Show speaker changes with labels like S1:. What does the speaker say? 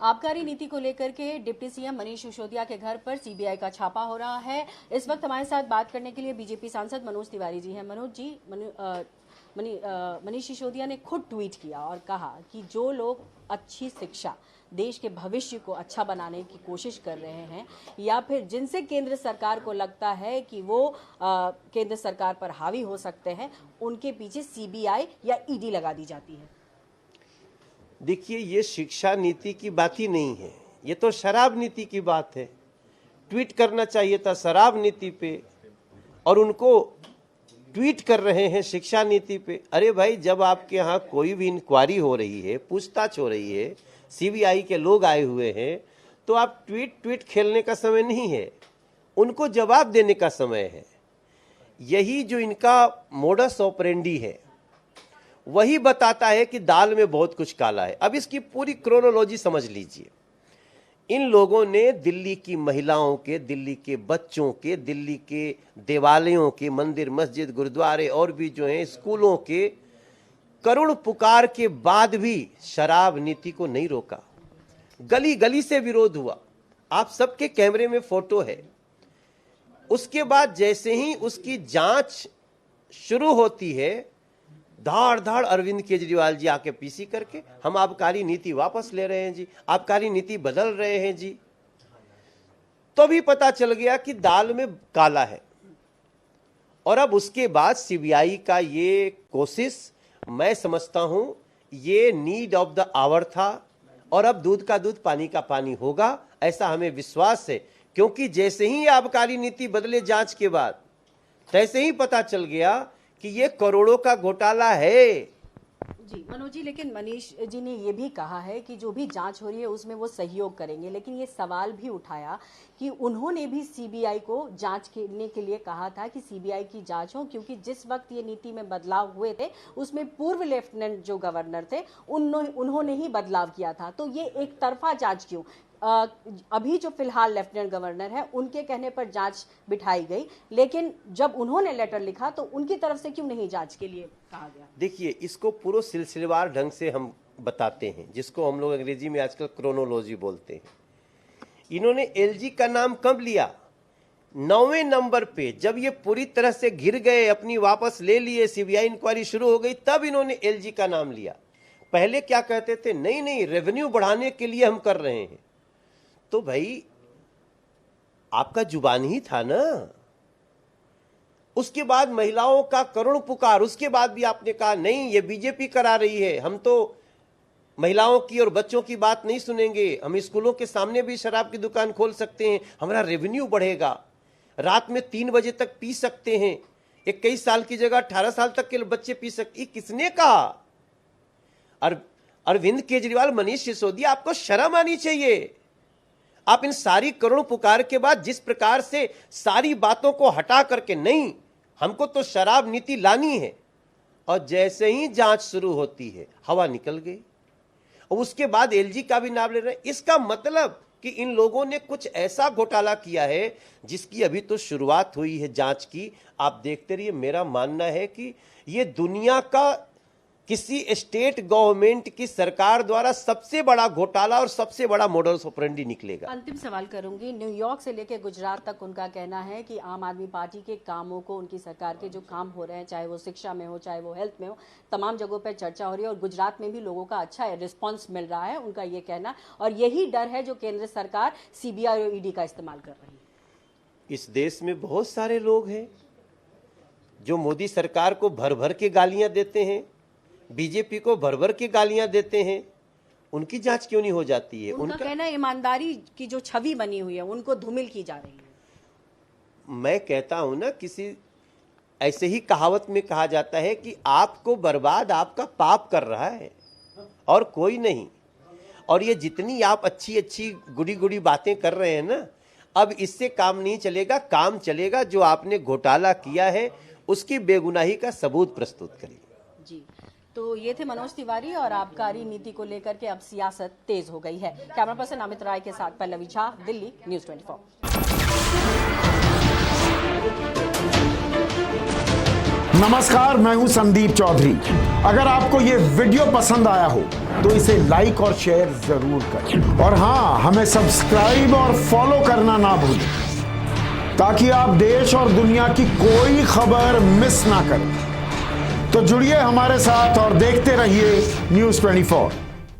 S1: आबकारी नीति को लेकर के डिप्टी सीएम मनीष सिसोदिया के घर पर सीबीआई का छापा हो रहा है। इस वक्त हमारे साथ बात करने के लिए बीजेपी सांसद मनोज तिवारी जी हैं। मनोज जी, मनीष सिसोदिया ने खुद ट्वीट किया और कहा कि जो लोग अच्छी शिक्षा, देश के भविष्य को अच्छा बनाने की कोशिश कर रहे हैं या फिर जिनसे केंद्र सरकार को लगता है कि वो केंद्र सरकार पर हावी हो सकते हैं, उनके पीछे सीबीआई या ईडी लगा दी जाती है।
S2: देखिए, ये शिक्षा नीति की बात ही नहीं है, ये तो शराब नीति की बात है। ट्वीट करना चाहिए था शराब नीति पे और उनको ट्वीट कर रहे हैं शिक्षा नीति पे। अरे भाई, जब आपके यहाँ कोई भी इंक्वायरी हो रही है, पूछताछ हो रही है, सीबीआई के लोग आए हुए हैं, तो आप ट्वीट खेलने का समय नहीं है, उनको जवाब देने का समय है। यही जो इनका मोडस ऑपरेंडी है वही बताता है कि दाल में बहुत कुछ काला है। अब इसकी पूरी क्रोनोलॉजी समझ लीजिए। इन लोगों ने दिल्ली की महिलाओं के, दिल्ली के बच्चों के, दिल्ली के देवालयों के, मंदिर, मस्जिद, गुरुद्वारे और भी जो हैं स्कूलों के करुण पुकार के बाद भी शराब नीति को नहीं रोका। गली गली से विरोध हुआ, आप सबके कैमरे में फोटो है। उसके बाद जैसे ही उसकी जांच शुरू होती है, धाड़ धाड़ अरविंद केजरीवाल जी आके पीसी करके हम आबकारी नीति वापस ले रहे हैं जी, आबकारी नीति बदल रहे हैं जी। तो भी पता चल गया कि दाल में काला है। और अब उसके बाद सीबीआई का ये कोशिश, मैं समझता हूं ये नीड ऑफ द आवर था और अब दूध का दूध पानी का पानी होगा, ऐसा हमें विश्वास है। क्योंकि जैसे ही आबकारी नीति बदले जांच के बाद, तैसे ही पता चल गया कि ये करोड़ों का घोटाला है।
S1: जी मनोज जी, लेकिन मनीष जी ने ये भी कहा है कि जो भी जांच हो रही है उसमें वो सहयोग करेंगे, लेकिन ये सवाल भी उठाया कि उन्होंने भी सीबीआई को जांच करने के लिए कहा था कि सीबीआई की जांच हो, क्योंकि जिस वक्त ये नीति में बदलाव हुए थे उसमें पूर्व लेफ्टिनेंट जो गवर्नर थे उन्होंने ही बदलाव किया था। तो ये एक तरफा जांच क्यों? अभी जो फिलहाल लेफ्टिनेंट गवर्नर है उनके कहने पर जांच बिठाई गई, लेकिन जब उन्होंने लेटर लिखा तो उनकी तरफ से क्यों नहीं जांच के लिए कहा गया?
S2: देखिए, इसको पूरा सिलसिलेवार ढंग से हम बताते हैं, जिसको हम लोग अंग्रेजी में आजकल क्रोनोलॉजी बोलते हैं। इन्होंने एलजी का नाम कब लिया? 9वें नंबर पे, जब ये पूरी तरह से घिर गए, अपनी वापस ले लिए, सीबीआई इंक्वायरी शुरू हो गई, तब इन्होंने एलजी का नाम लिया। पहले क्या कहते थे? नहीं नहीं, रेवेन्यू बढ़ाने के लिए हम कर रहे हैं। तो भाई, आपका जुबान ही था ना। उसके बाद महिलाओं का करुण पुकार, उसके बाद भी आपने कहा नहीं, ये बीजेपी करा रही है, हम तो महिलाओं की और बच्चों की बात नहीं सुनेंगे, हम स्कूलों के सामने भी शराब की दुकान खोल सकते हैं, हमारा रेवेन्यू बढ़ेगा, रात में 3 बजे तक पी सकते हैं, 21 साल की जगह 18 साल तक के बच्चे पी सकते। किसने कहा? अरविंद केजरीवाल, मनीष सिसोदिया, आपको शर्म आनी चाहिए। आप इन सारी करुण पुकार के बाद जिस प्रकार से सारी बातों को हटा करके, नहीं हमको तो शराब नीति लानी है, और जैसे ही जांच शुरू होती है हवा निकल गई। और उसके बाद एलजी का भी नाम ले रहे हैं। इसका मतलब कि इन लोगों ने कुछ ऐसा घोटाला किया है जिसकी अभी तो शुरुआत हुई है जांच की। आप देखते रहिए। मेरा मानना है कि ये दुनिया का किसी स्टेट गवर्नमेंट की सरकार द्वारा सबसे बड़ा घोटाला और सबसे बड़ा मॉडल्स ऑपरेंडी निकलेगा।
S1: अंतिम सवाल करूंगी। न्यूयॉर्क से लेकर गुजरात तक उनका कहना है कि आम आदमी पार्टी के कामों को, उनकी सरकार के जो काम हो रहे हैं, चाहे वो शिक्षा में हो, चाहे वो हेल्थ में हो, तमाम जगहों पर चर्चा हो रही है और गुजरात में भी लोगों का अच्छा रिस्पॉन्स मिल रहा है, उनका ये कहना। और यही डर है जो केंद्र सरकार सीबीआई और ईडी का इस्तेमाल कर रही है।
S2: इस देश में बहुत सारे लोग हैं जो मोदी सरकार को भर भर के गालियां देते हैं, बीजेपी को भर भर के गालियां देते हैं। उनकी जांच क्यों नहीं हो जाती है?
S1: उनका कहना है ईमानदारी की जो छवि बनी हुई है उनको धूमिल की जा रही है।
S2: मैं कहता हूं ना, किसी ऐसे ही कहावत में कहा जाता है कि आपको बर्बाद आपका पाप कर रहा है और कोई नहीं। और ये जितनी आप अच्छी अच्छी गुड़ी गुड़ी बातें कर रहे हैं ना, अब इससे काम नहीं चलेगा। काम चलेगा जो आपने घोटाला किया है उसकी बेगुनाही का सबूत प्रस्तुत करिए।
S1: जी, तो ये थे मनोज तिवारी। और आबकारी नीति को लेकर के अब सियासत तेज हो गई है। कैमरा पर्सन अमित राय के साथ पल्लवी झा, दिल्ली, न्यूज़ 24।
S3: नमस्कार, मैं हूं संदीप चौधरी। अगर आपको ये वीडियो पसंद आया हो तो इसे लाइक और शेयर जरूर करें और हाँ, हमें सब्सक्राइब और फॉलो करना ना भूलें ताकि आप देश और दुनिया की कोई खबर मिस ना करें। तो जुड़िए हमारे साथ और देखते रहिए News 24।